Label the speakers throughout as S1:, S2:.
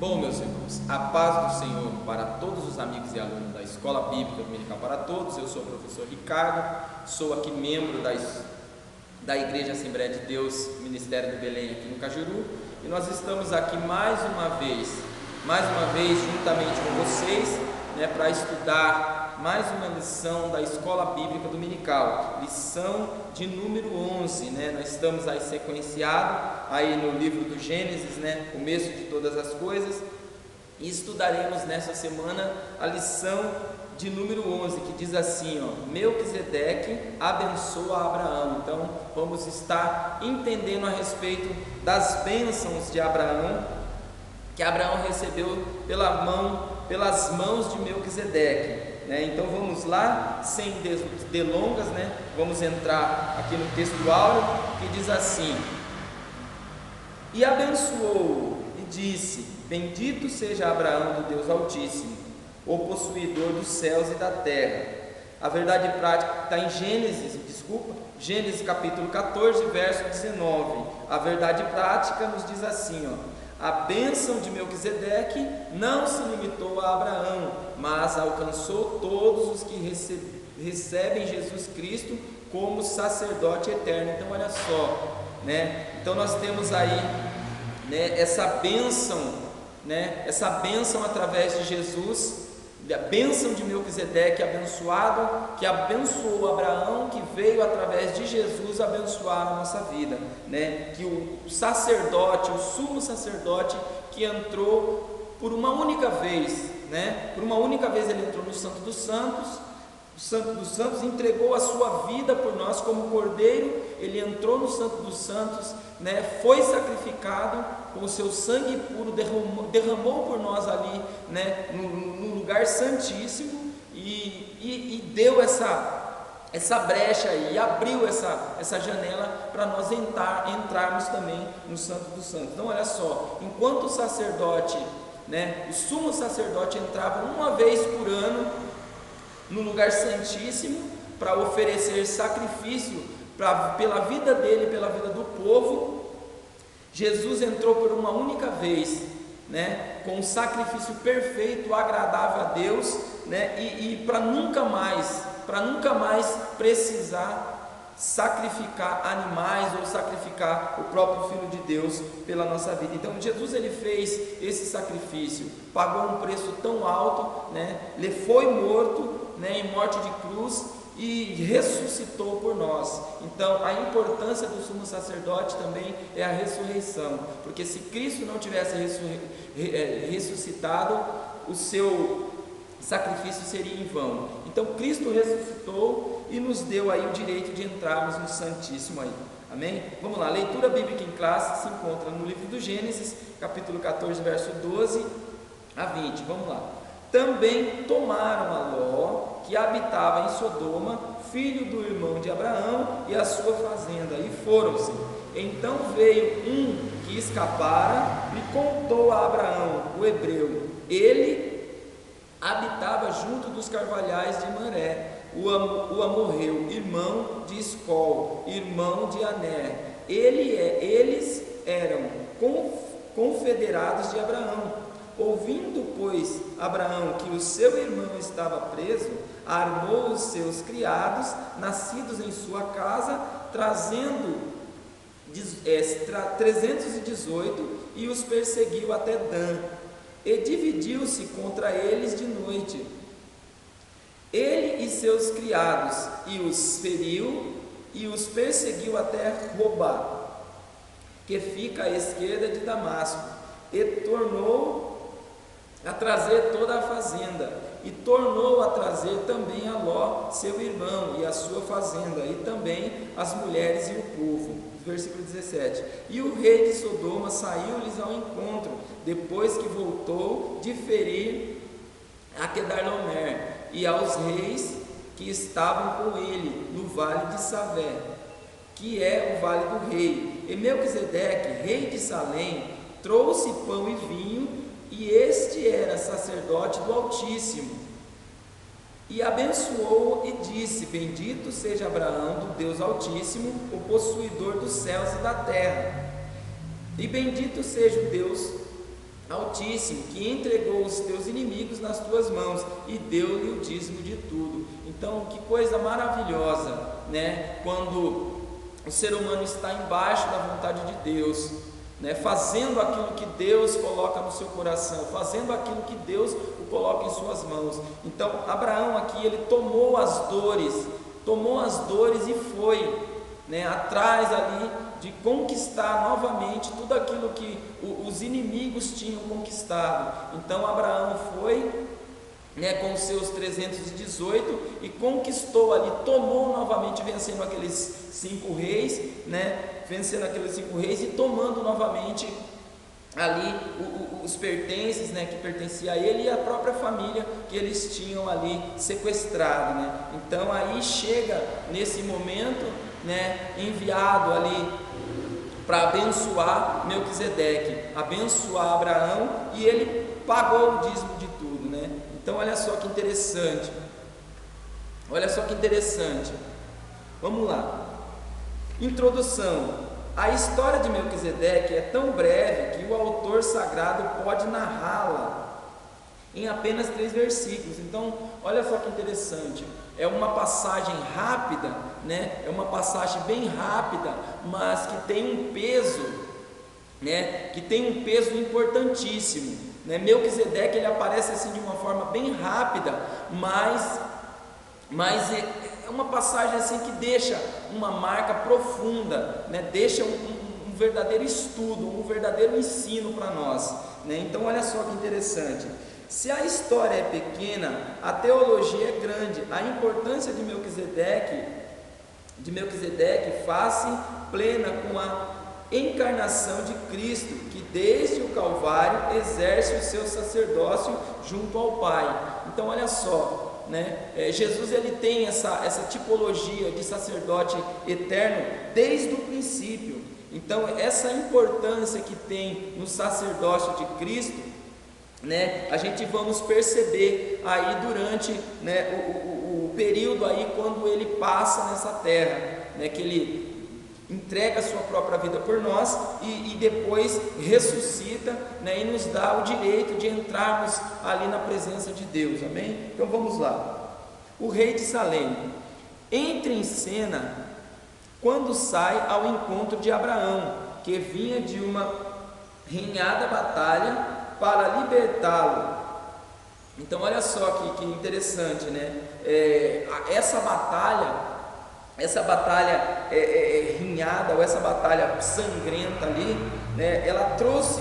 S1: Bom, meus irmãos, a paz do Senhor para todos os amigos e alunos da Escola Bíblica Dominical para Todos. Eu sou o professor Ricardo, sou aqui membro da Igreja Assembleia de Deus, Ministério do Belém, aqui no Cajuru, e nós estamos aqui mais uma vez juntamente com vocês, para estudar mais uma lição da Escola Bíblica Dominical, lição de número 11, Nós estamos aí sequenciado aí no livro do Gênesis, começo de todas as coisas, e estudaremos nessa semana a lição de número 11, que diz assim, Melquisedeque abençoa Abraão. Então vamos estar entendendo a respeito das bênçãos de Abraão, que Abraão recebeu pelas mãos de Melquisedeque. Então vamos lá, sem delongas, vamos entrar aqui no texto áureo, que diz assim: e abençoou e disse: bendito seja Abraão do Deus Altíssimo, o possuidor dos céus e da terra. A verdade prática está em Gênesis capítulo 14, verso 19. A verdade prática nos diz assim, a bênção de Melquisedeque não se limitou a Abraão, mas alcançou todos os que recebem Jesus Cristo como sacerdote eterno. Então olha só, Então nós temos aí, essa bênção, essa bênção através de Jesus, a bênção de Melquisedeque abençoado, que abençoou Abraão, que veio através de Jesus abençoar a nossa vida, que o sacerdote, o sumo sacerdote, que entrou por uma única vez, por uma única vez ele entrou no Santo dos Santos, entregou a sua vida por nós como cordeiro, ele entrou no Santo dos Santos, foi sacrificado com o seu sangue puro, derramou por nós ali, no lugar santíssimo, e deu essa brecha aí, abriu essa janela para nós entrarmos também no Santo dos Santos. Então olha só, enquanto o sacerdote, o sumo sacerdote entrava uma vez por ano no lugar santíssimo para oferecer sacrifício pela vida dele, pela vida do povo, Jesus entrou por uma única vez, com um sacrifício perfeito, agradável a Deus, e para nunca mais precisar sacrificar animais ou sacrificar o próprio Filho de Deus pela nossa vida. Então Jesus, ele fez esse sacrifício, pagou um preço tão alto, ele foi morto, em morte de cruz, e ressuscitou por nós. Então a importância do sumo sacerdote também é a ressurreição, porque se Cristo não tivesse ressuscitado, o seu sacrifício seria em vão. Então Cristo ressuscitou e nos deu aí o direito de entrarmos no Santíssimo aí. Amém? Vamos lá, leitura bíblica em classe se encontra no livro do Gênesis, capítulo 14, verso 12 a 20. Vamos lá. Também tomaram a Ló, que habitava em Sodoma, filho do irmão de Abraão, e a sua fazenda, e foram-se. Então veio um que escapara e contou a Abraão, o hebreu. Ele habitava junto dos carvalhais de Manré, o amorreu, irmão de Escol, irmão de Aner. Eles eram confederados de Abraão. Ouvindo, pois, Abraão que o seu irmão estava preso, armou os seus criados, nascidos em sua casa, trazendo 318, e os perseguiu até Dan, e dividiu-se contra eles de noite, ele e seus criados, e os feriu, e os perseguiu até Robá, que fica à esquerda de Damasco, e tornou a trazer toda a fazenda, e tornou a trazer também a Ló, seu irmão, e a sua fazenda, e também as mulheres e o povo. Versículo 17. E o rei de Sodoma saiu-lhes ao encontro, depois que voltou de ferir a Quedarlaomer, e aos reis que estavam com ele no vale de Savé, que é o vale do rei. E Melquisedeque, rei de Salém, trouxe pão e vinho, e este era sacerdote do Altíssimo, e abençoou e disse: bendito seja Abraão do Deus Altíssimo, o possuidor dos céus e da terra, e bendito seja o Deus Altíssimo, que entregou os teus inimigos nas tuas mãos e deu-lhe o dízimo de tudo. Então, que coisa maravilhosa, né? Quando o ser humano está embaixo da vontade de Deus, né? Fazendo aquilo que Deus coloca no seu coração, fazendo aquilo que Deus o coloca em suas mãos. Então, Abraão aqui, ele tomou as dores e foi, né, atrás ali de conquistar novamente tudo aquilo que os inimigos tinham conquistado. Então Abraão foi, né, com os seus 318 e conquistou ali, tomou novamente, vencendo aqueles 5 reis, né, e tomando novamente ali os pertences, né, que pertencia a ele e a própria família que eles tinham ali sequestrado, né? Então aí chega nesse momento, né, enviado ali para abençoar Melquisedeque, abençoar Abraão, e ele pagou o dízimo de tudo, né? Então olha só que interessante, vamos lá. Introdução. A história de Melquisedeque é tão breve que o autor sagrado pode narrá-la em apenas 3 versículos. Então, olha só que interessante. É uma passagem rápida, né? É uma passagem bem rápida, mas que tem um peso, né? Que tem um peso importantíssimo, né? Melquisedeque, ele aparece assim de uma forma bem rápida, mas é uma passagem assim que deixa uma marca profunda, né? Deixa um verdadeiro estudo, um verdadeiro ensino para nós, né? Então olha só que interessante. Se a história é pequena, a teologia é grande. A importância de Melquisedeque faz-se plena com a encarnação de Cristo, que desde o Calvário exerce o seu sacerdócio junto ao Pai. Então olha só, né? Jesus, ele tem essa tipologia de sacerdote eterno desde o princípio. Então essa importância que tem no sacerdócio de Cristo, né, a gente vamos perceber aí durante, né, o período aí quando ele passa nessa terra, né, que ele entrega a sua própria vida por nós e depois ressuscita, né, e nos dá o direito de entrarmos ali na presença de Deus, amém? Então vamos lá. O rei de Salém entra em cena quando sai ao encontro de Abraão, que vinha de uma renhada batalha para libertá-lo. Então olha só que interessante, né? Essa batalha rinhada, ou essa batalha sangrenta ali, né? Ela trouxe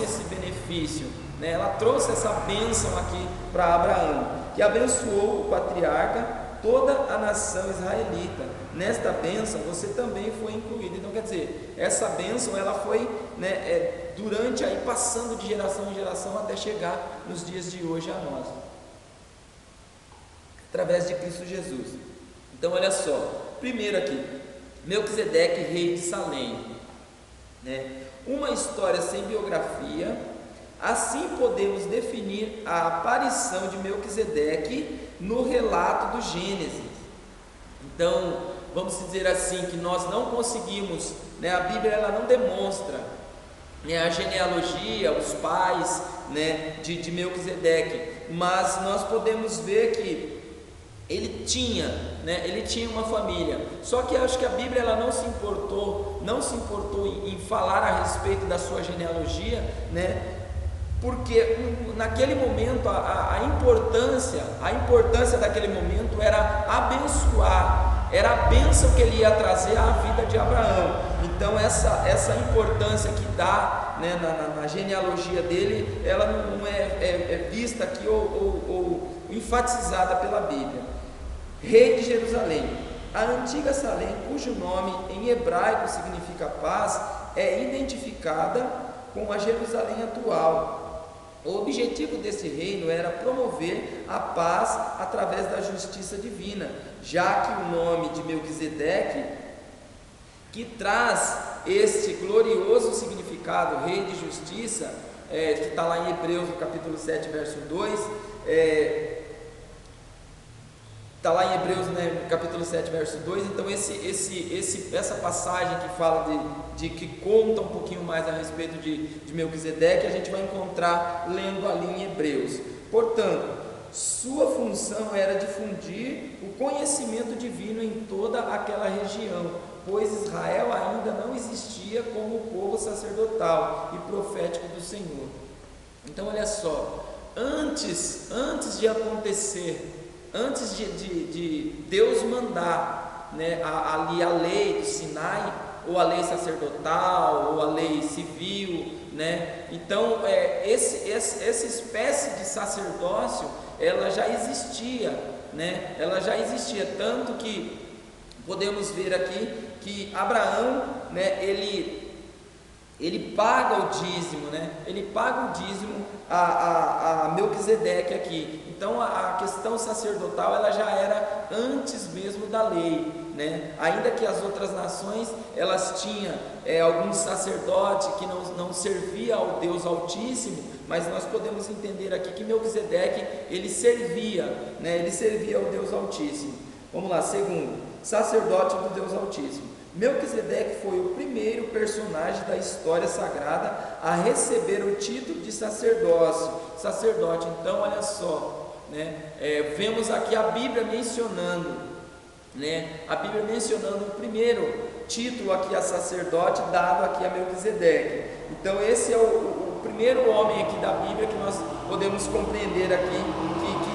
S1: esse benefício, né? Ela trouxe essa bênção aqui para Abraão, que abençoou o patriarca, toda a nação israelita. Nesta bênção você também foi incluído. Então quer dizer, essa bênção ela foi, né, durante aí, passando de geração em geração até chegar nos dias de hoje a nós, através de Cristo Jesus. Então olha só, primeiro aqui, Melquisedeque, rei de Salém, né? Uma história sem biografia. Assim podemos definir a aparição de Melquisedeque no relato do Gênesis. Então, vamos dizer assim, que nós não conseguimos, né, a Bíblia ela não demonstra, né, a genealogia, os pais, né, de Melquisedeque, mas nós podemos ver que ele tinha uma família. Só que acho que a Bíblia ela não se importou em falar a respeito da sua genealogia, né? Porque naquele momento a importância daquele momento era abençoar, era a bênção que ele ia trazer à vida de Abraão. Então essa importância que dá, né, na genealogia dele, ela não é vista aqui ou enfatizada pela Bíblia. Rei de Jerusalém. A antiga Salém, cujo nome em hebraico significa paz, é identificada com a Jerusalém atual. O objetivo desse reino era promover a paz através da justiça divina, já que o nome de Melquisedeque, que traz este glorioso significado, rei de justiça, que está lá em Hebreus, no capítulo 7, verso 2, está lá em Hebreus, né, capítulo 7, verso 2. Então essa passagem que fala de que conta um pouquinho mais a respeito de Melquisedeque, a gente vai encontrar lendo ali em Hebreus. Portanto, sua função era difundir o conhecimento divino em toda aquela região, pois Israel ainda não existia como povo sacerdotal e profético do Senhor. Então olha só, antes de acontecer, antes de Deus mandar, né, ali a lei do Sinai, ou a lei sacerdotal, ou a lei civil, né? Então essa espécie de sacerdócio, ela já existia, né? Ela já existia, tanto que podemos ver aqui que Abraão, né, ele paga o dízimo, né? Ele paga o dízimo a Melquisedeque aqui. Então a questão sacerdotal, ela já era antes mesmo da lei, né? Ainda que as outras nações, elas tinham algum sacerdote que não servia ao Deus Altíssimo, mas nós podemos entender aqui que Melquisedeque, ele servia, né? Ele servia ao Deus Altíssimo. Vamos lá, segundo, sacerdote do Deus Altíssimo. Melquisedeque foi o primeiro personagem da história sagrada a receber o título de sacerdote. Então olha só, né? Vemos aqui a Bíblia mencionando, né? A Bíblia mencionando o primeiro título aqui a sacerdote dado aqui a Melquisedeque. Então esse é o primeiro homem aqui da Bíblia que nós podemos compreender aqui,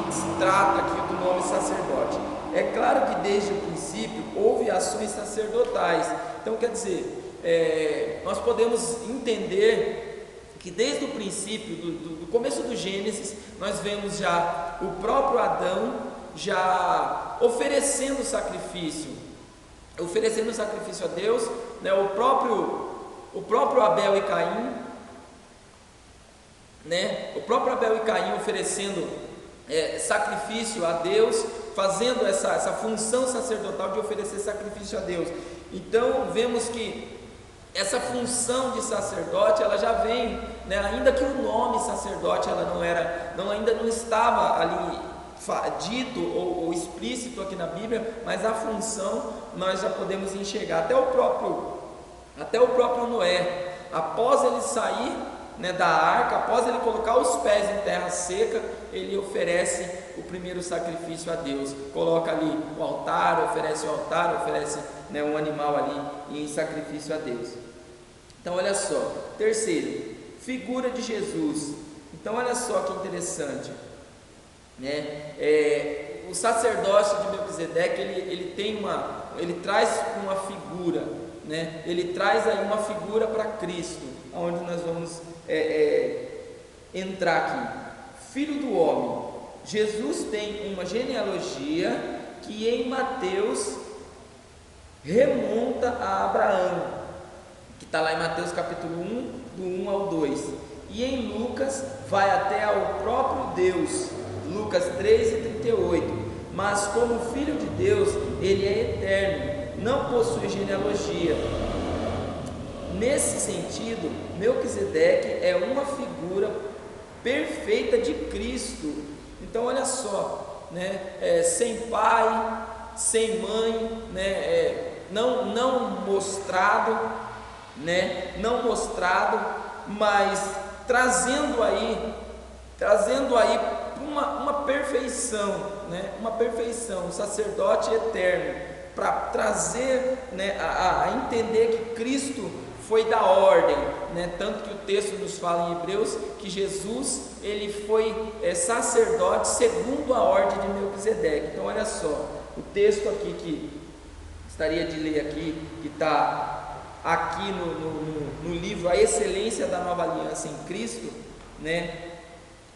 S1: que se trata aqui do nome sacerdote. É claro que desde o princípio houve ações sacerdotais. Então quer dizer, nós podemos entender que desde o princípio, do começo do Gênesis, nós vemos já o próprio Adão já oferecendo sacrifício a Deus, né? O próprio Abel e Caim, né? O próprio Abel e Caim oferecendo sacrifício a Deus, fazendo essa função sacerdotal de oferecer sacrifício a Deus. Então vemos que essa função de sacerdote, ela já vem, né? Ainda que o nome sacerdote ainda não estava ali dito ou explícito aqui na Bíblia, mas a função nós já podemos enxergar. Até o próprio Noé, após ele sair, né, da arca, após ele colocar os pés em terra seca, ele oferece o primeiro sacrifício a Deus, coloca ali o altar, oferece, né, um animal ali em sacrifício a Deus. Então olha só, terceiro, figura de Jesus. Então olha só que interessante, né? O sacerdócio de Melquisedeque, ele traz uma figura, né? Ele traz aí uma figura para Cristo, onde nós vamos entrar aqui. Filho do homem. Jesus tem uma genealogia que em Mateus remonta a Abraão, que está lá em Mateus capítulo 1, do 1 ao 2, e em Lucas vai até ao próprio Deus, Lucas 3:38. Mas como filho de Deus, ele é eterno, não possui genealogia. Nesse sentido, Melquisedeque é uma figura perfeita de Cristo. Então olha só, né? Sem pai, sem mãe, né? Não mostrado, né? Não mostrado, mas trazendo aí uma perfeição, né? Uma perfeição, um sacerdote eterno, para trazer, né, a entender que Cristo foi da ordem, né? Tanto que o texto nos fala em Hebreus que Jesus, ele foi sacerdote segundo a ordem de Melquisedeque. Então olha só, o texto aqui que gostaria de ler aqui, que está aqui no livro A Excelência da Nova Aliança em Cristo, né?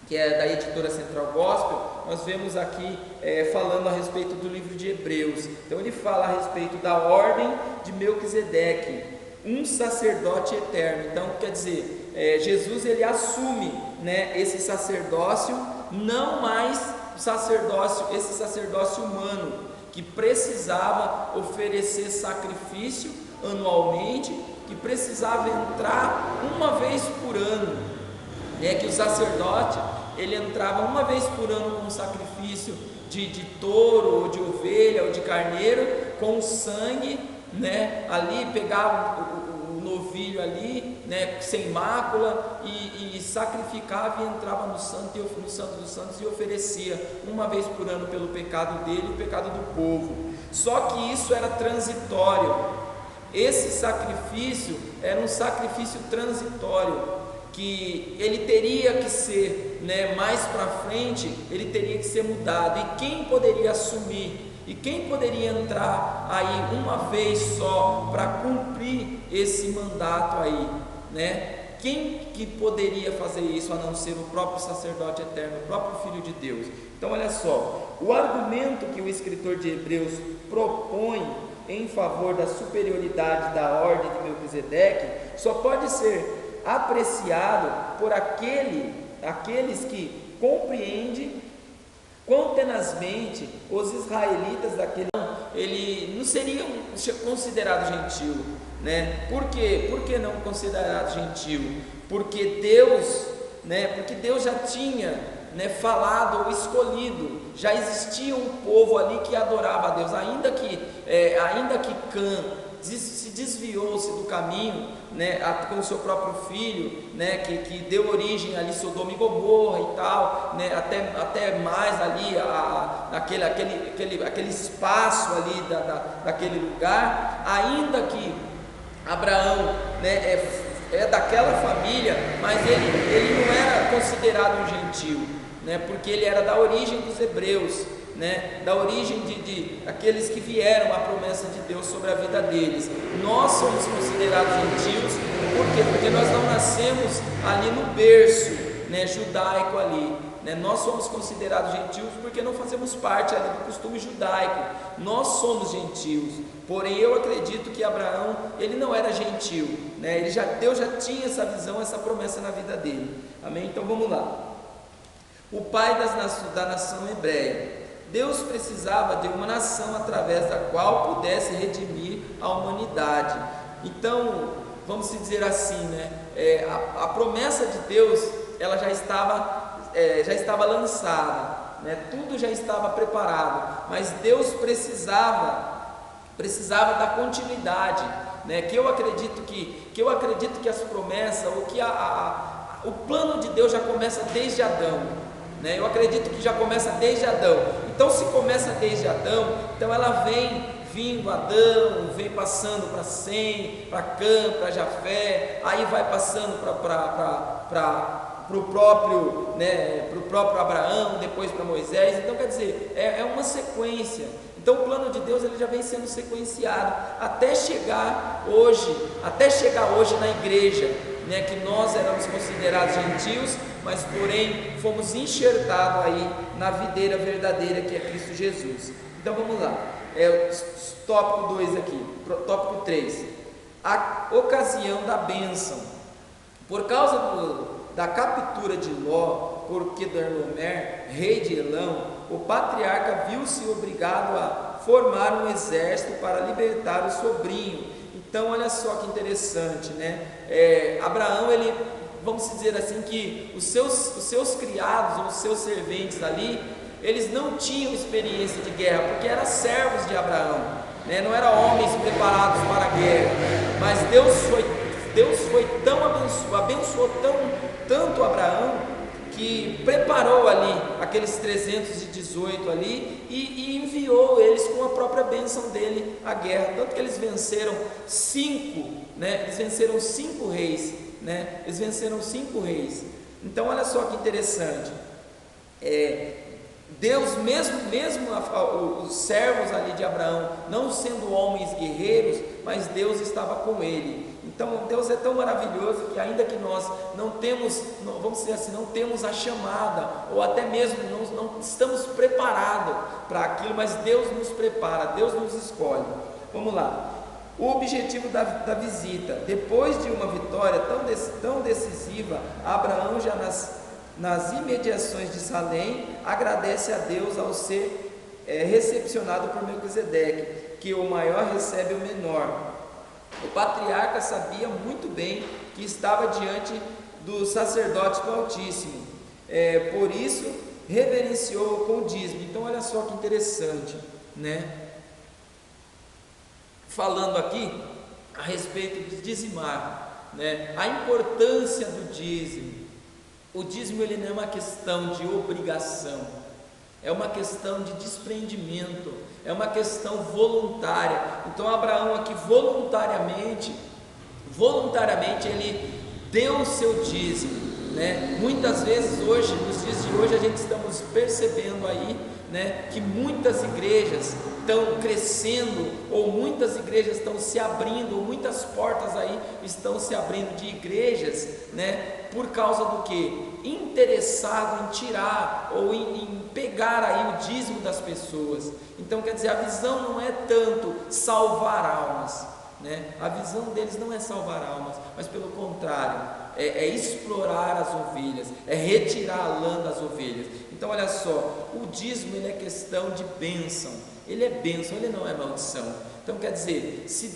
S1: Que é da editora Central Gospel, nós vemos aqui falando a respeito do livro de Hebreus. Então ele fala a respeito da ordem de Melquisedeque, um sacerdote eterno. Então quer dizer, Jesus, ele assume, né, esse sacerdócio, não mais esse sacerdócio humano, que precisava oferecer sacrifício anualmente, que precisava entrar uma vez por ano, que o sacerdote, ele entrava uma vez por ano com um sacrifício de touro, ou de ovelha, ou de carneiro, com sangue, né? Ali pegava o novilho ali, né? Sem mácula, e sacrificava e entrava no Santo dos Santos e oferecia uma vez por ano pelo pecado dele e o pecado do povo. Só que isso era transitório. Esse sacrifício era um sacrifício transitório, que ele teria que ser, né, mais para frente, ele teria que ser mudado. E quem poderia assumir? E quem poderia entrar aí uma vez só para cumprir esse mandato aí, né? Quem que poderia fazer isso a não ser o próprio sacerdote eterno, o próprio Filho de Deus? Então olha só, o argumento que o escritor de Hebreus propõe em favor da superioridade da ordem de Melquisedeque só pode ser apreciado por aqueles que compreendem quão tenazmente os israelitas daquele ano, ele não seriam considerados gentil, né? Por quê? Por que não considerado gentil? Porque Deus, né? Porque Deus já tinha, né, falado ou escolhido, já existia um povo ali que adorava a Deus, ainda que Cã se desviou-se do caminho, né, com o seu próprio filho, né, que deu origem ali Sodoma e Gomorra e tal, né, até mais ali aquele espaço ali daquele lugar, ainda que Abraão, né, é daquela família, mas ele não era considerado um gentil, né, porque ele era da origem dos hebreus, né, da origem de aqueles que vieram a promessa de Deus sobre a vida deles. Nós somos considerados gentios, por quê? Porque nós não nascemos ali no berço, né, judaico ali, né? Nós somos considerados gentios porque não fazemos parte ali do costume judaico. Nós somos gentios, porém eu acredito que Abraão, ele não era gentil, né? Deus já tinha essa visão, essa promessa na vida dele, amém? Então vamos lá. O pai da nação hebreia, Deus precisava de uma nação através da qual pudesse redimir a humanidade. Então, vamos dizer assim, né? A promessa de Deus, ela já estava lançada, né? Tudo já estava preparado, mas Deus precisava da continuidade, né? Que eu acredito que as promessas, ou que o plano de Deus já começa desde Adão. Eu acredito que já começa desde Adão. Então, se começa desde Adão, então ela vem vindo Adão, vem passando para Sem, para Cã, para Jafé, aí vai passando para o próprio, né, pro próprio Abraão, depois para Moisés. Então, quer dizer, é uma sequência. Então, o plano de Deus, ele já vem sendo sequenciado até chegar hoje na igreja, né, que nós éramos considerados gentios, mas porém fomos enxertados aí na videira verdadeira, que é Cristo Jesus. Então vamos lá, tópico 2 aqui, tópico 3, a ocasião da bênção. Por causa da captura de Ló por Quedorlaomer, rei de Elão, o patriarca viu-se obrigado a formar um exército para libertar o sobrinho. Então olha só que interessante, né? Abraão, vamos dizer assim, que os seus criados, ou os seus serventes ali, eles não tinham experiência de guerra, porque eram servos de Abraão, né? Não eram homens preparados para a guerra, mas Deus foi tão abençoou tanto Abraão, que preparou ali aqueles 318 ali e enviou eles com a própria bênção dele à guerra, tanto que eles venceram 5, né? Eles venceram 5 reis, né? Eles venceram 5 reis. Então olha só que interessante, Deus, mesmo os servos ali de Abraão não sendo homens guerreiros, mas Deus estava com ele. Então Deus é tão maravilhoso que ainda que nós não temos, vamos dizer assim, não temos a chamada, ou até mesmo não estamos preparados para aquilo, mas Deus nos prepara, Deus nos escolhe. Vamos lá. O objetivo da visita, depois de uma vitória tão decisiva, Abraão já nas imediações de Salém agradece a Deus ao ser recepcionado por Melquisedeque, que o maior recebe o menor. O patriarca sabia muito bem que estava diante do sacerdote do Altíssimo. por isso reverenciou com o dízimo. Então olha só que interessante, né? Falando aqui a respeito de dizimar, né? A importância do dízimo. O dízimo ele não é uma questão de obrigação, é uma questão de desprendimento, é uma questão voluntária. Então Abraão aqui voluntariamente ele deu o seu dízimo, né? Muitas vezes hoje, nos dias de hoje, a gente estamos percebendo aí, né, que muitas igrejas estão crescendo, ou muitas igrejas estão se abrindo, ou muitas portas aí estão se abrindo de igrejas, né, por causa do que? Interessado em tirar ou em pegar aí o dízimo das pessoas. Então quer dizer, a visão não é tanto salvar almas, né? A visão deles não é salvar almas, mas pelo contrário, é explorar as ovelhas, é retirar a lã das ovelhas. Então olha só, o dízimo ele é questão de bênção, ele é bênção, ele não é maldição. Então quer dizer, se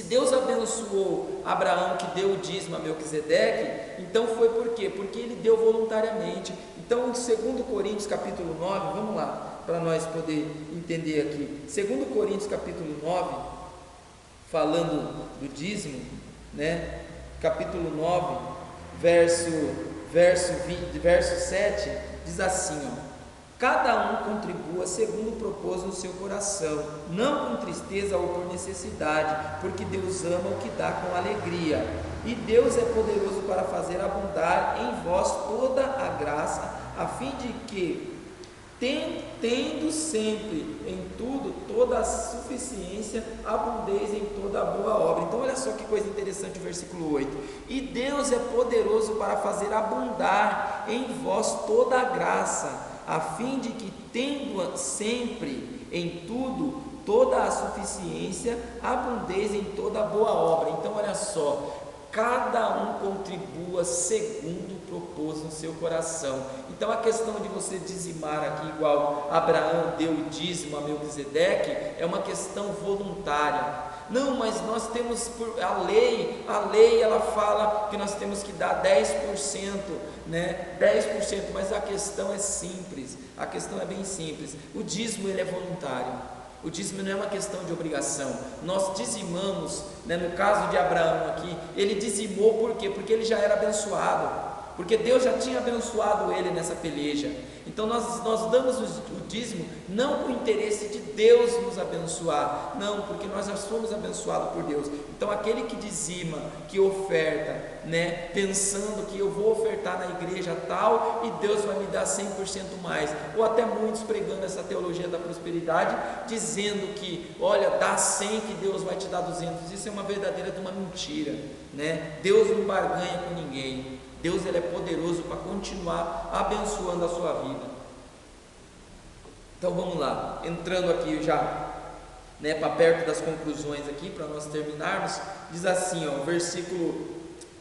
S1: Deus abençoou Abraão, que deu o dízimo a Melquisedeque, então foi por quê? Porque ele deu voluntariamente. Então em 2 Coríntios capítulo 9, vamos lá, para nós poder entender aqui, 2 Coríntios capítulo 9, falando do dízimo, né? Capítulo 9, verso 7, diz assim, ó: cada um contribua segundo propôs no seu coração, não com tristeza ou por necessidade, porque Deus ama o que dá com alegria, e Deus é poderoso para fazer abundar em vós toda a graça, a fim de que, tendo sempre em tudo toda a suficiência, abundeis em toda a boa obra. Então olha só que coisa interessante o versículo 8: e Deus é poderoso para fazer abundar em vós toda a graça, a fim de que, tendo sempre em tudo toda a suficiência, abundeis em toda a boa obra. Então olha só, cada um contribua segundo propôs no seu coração. Então a questão de você dizimar aqui, igual Abraão deu o dízimo a Melquisedeque, é uma questão voluntária. Não, mas nós temos a lei ela fala que nós temos que dar 10%, né? 10%, mas a questão é simples, a questão é bem simples. O dízimo ele é voluntário. O dízimo não é uma questão de obrigação. Nós dizimamos, né, no caso de Abraão aqui, ele dizimou por quê? Porque ele já era abençoado, porque Deus já tinha abençoado ele nessa peleja. Então nós damos o dízimo não com o interesse de Deus nos abençoar, não, porque nós já somos abençoados por Deus. Então aquele que dizima, que oferta, né, pensando que eu vou ofertar na igreja tal e Deus vai me dar 100% mais, ou até muitos pregando essa teologia da prosperidade, dizendo que, olha, dá 100 que Deus vai te dar 200, isso é uma verdadeira de uma mentira, né? Deus não barganha com ninguém. Deus ele é poderoso para continuar abençoando a sua vida. Então vamos lá, entrando aqui já, né, para perto das conclusões aqui, para nós terminarmos, diz assim, ó, versículo,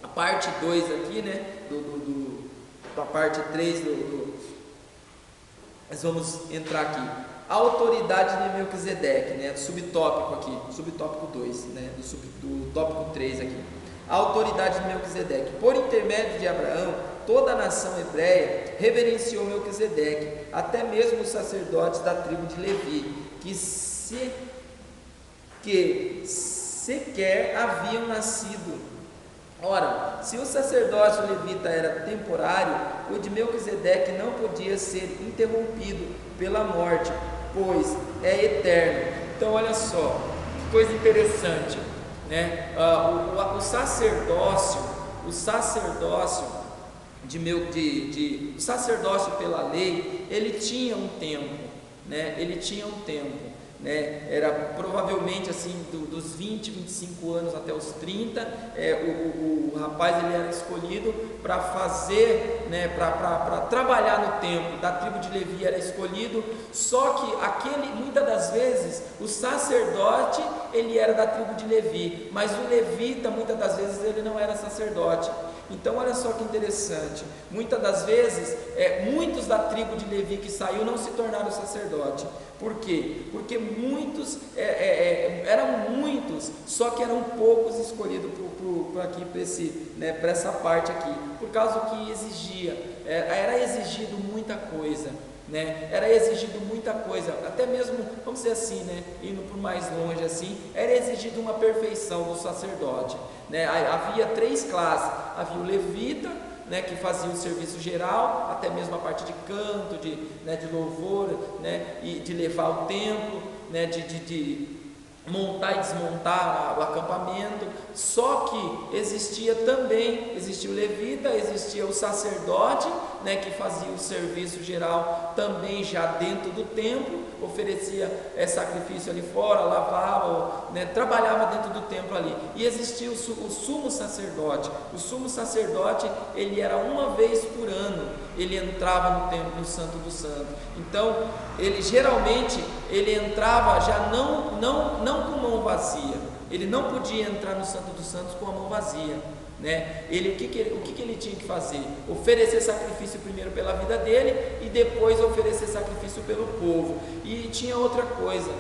S1: a parte 2 aqui, né, da parte 3, nós vamos entrar aqui, a autoridade de Melquisedeque, né, subtópico aqui, subtópico 2, né, do tópico 3 aqui. A autoridade de Melquisedeque. Por intermédio de Abraão, toda a nação hebreia reverenciou Melquisedeque, até mesmo os sacerdotes da tribo de Levi, que sequer haviam nascido. Ora, se o sacerdócio levita era temporário, o de Melquisedeque não podia ser interrompido pela morte, pois é eterno. Então olha só, que coisa interessante, né? O sacerdócio o sacerdócio pela lei, ele tinha um tempo, né? Era provavelmente assim dos 20, 25 anos até os 30, o rapaz ele era escolhido para fazer, né, para trabalhar no templo. Da tribo de Levi era escolhido, só que muitas das vezes o sacerdote ele era da tribo de Levi, mas o levita muitas das vezes ele não era sacerdote. Então olha só que interessante, muitas das vezes, muitos da tribo de Levi que saiu não se tornaram sacerdote. Por quê? Porque muitos, eram muitos, só que eram poucos escolhidos para essa parte aqui, por causa que era exigido muita coisa. Era exigido muita coisa, até mesmo, vamos dizer assim, indo por mais longe assim, era exigido uma perfeição do sacerdote. Havia 3 classes, havia o levita, que fazia o serviço geral, até mesmo a parte de canto, de louvor, e de levar o templo, de montar e desmontar o acampamento. Só que existia o levita, existia o sacerdote, que fazia o serviço geral também já dentro do templo, oferecia sacrifício ali fora, lavava, trabalhava dentro do templo ali. E existia o sumo sacerdote. O sumo sacerdote, ele era uma vez por ano, ele entrava no templo, no Santo dos Santos. Então ele geralmente entrava já não com mão vazia. Ele não podia entrar no Santo dos Santos com a mão vazia. O que ele tinha que fazer? Oferecer sacrifício primeiro pela vida dele e depois oferecer sacrifício pelo povo. E tinha outra coisa,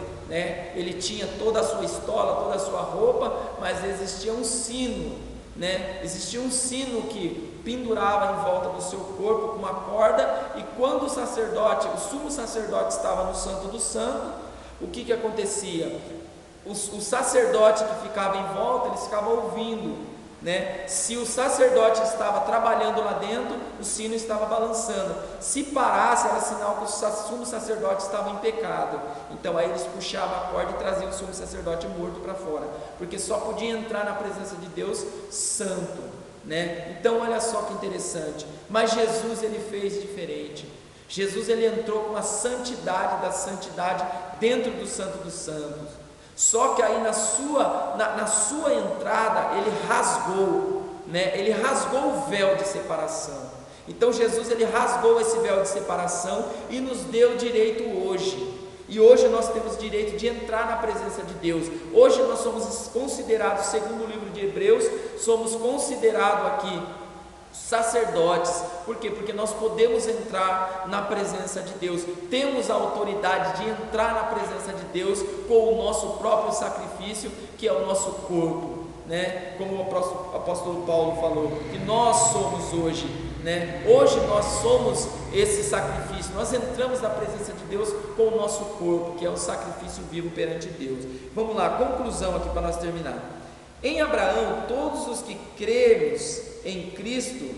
S1: ele tinha toda a sua estola, toda a sua roupa, mas existia um sino, existia um sino que pendurava em volta do seu corpo com uma corda, e quando o sumo sacerdote estava no Santo dos Santos, o que acontecia? O sacerdote que ficava em volta, eles ficavam ouvindo. Se o sacerdote estava trabalhando lá dentro, o sino estava balançando. Se parasse, era sinal que o sumo sacerdote estava em pecado. Então aí eles puxavam a corda e traziam o sumo sacerdote morto para fora, porque só podia entrar na presença de Deus santo. Então olha só que interessante. Mas Jesus, ele fez diferente. Jesus, ele entrou com a santidade da santidade dentro do Santo dos Santos. Só que aí na sua entrada ele rasgou o véu de separação. Então Jesus, ele rasgou esse véu de separação e nos deu direito hoje. E hoje nós temos direito de entrar na presença de Deus. Hoje nós somos considerados, segundo o livro de Hebreus, somos considerados aqui sacerdotes. Por quê? Porque nós podemos entrar na presença de Deus, temos a autoridade de entrar na presença de Deus com o nosso próprio sacrifício, que é o nosso corpo, como o apóstolo Paulo falou, que nós somos hoje, hoje nós somos esse sacrifício, nós entramos na presença de Deus com o nosso corpo, que é o sacrifício vivo perante Deus. Vamos lá, conclusão aqui para nós terminar. Em Abraão, todos os que cremos em Cristo,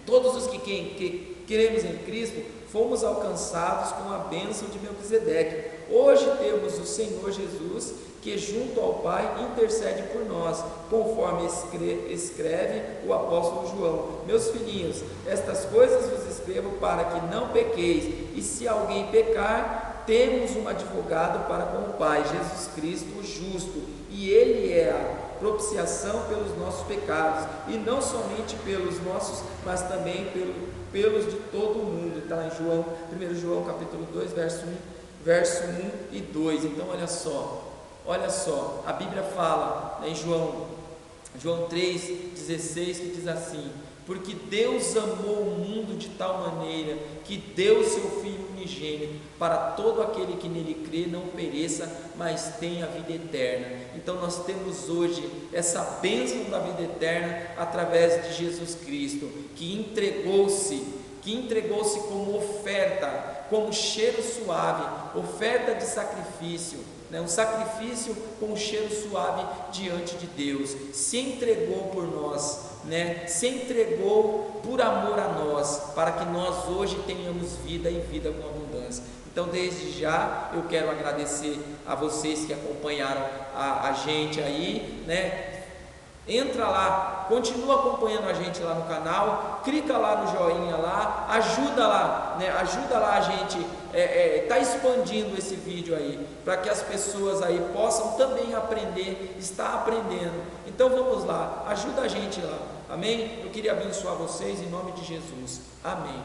S1: todos os que cremos em Cristo, fomos alcançados com a bênção de Melquisedeque. Hoje temos o Senhor Jesus, que junto ao Pai intercede por nós, conforme escreve o apóstolo João: meus filhinhos, estas coisas vos escrevo para que não pequeis, e se alguém pecar, temos um advogado para com o Pai, Jesus Cristo o justo, e ele é a propiciação pelos nossos pecados, e não somente pelos nossos, mas também pelos de todo o mundo. Está em 1 João capítulo 2, verso 1 e 2. Então olha só, a Bíblia fala em João 3,16, que diz assim: porque Deus amou o mundo de tal maneira que deu o seu Filho unigênito, para todo aquele que nele crê não pereça, mas tenha a vida eterna. Então nós temos hoje essa bênção da vida eterna através de Jesus Cristo, que entregou-se como oferta, como cheiro suave, oferta de sacrifício, um sacrifício com cheiro suave diante de Deus. Se entregou por nós, se entregou por amor a nós, para que nós hoje tenhamos vida e vida com abundância. Então desde já eu quero agradecer a vocês que acompanharam a gente aí, Entra lá, continua acompanhando a gente lá no canal, clica lá no joinha lá, ajuda lá a gente, tá expandindo esse vídeo aí, para que as pessoas aí possam também aprender, estar aprendendo. Então vamos lá, ajuda a gente lá, amém? Eu queria abençoar vocês em nome de Jesus, amém.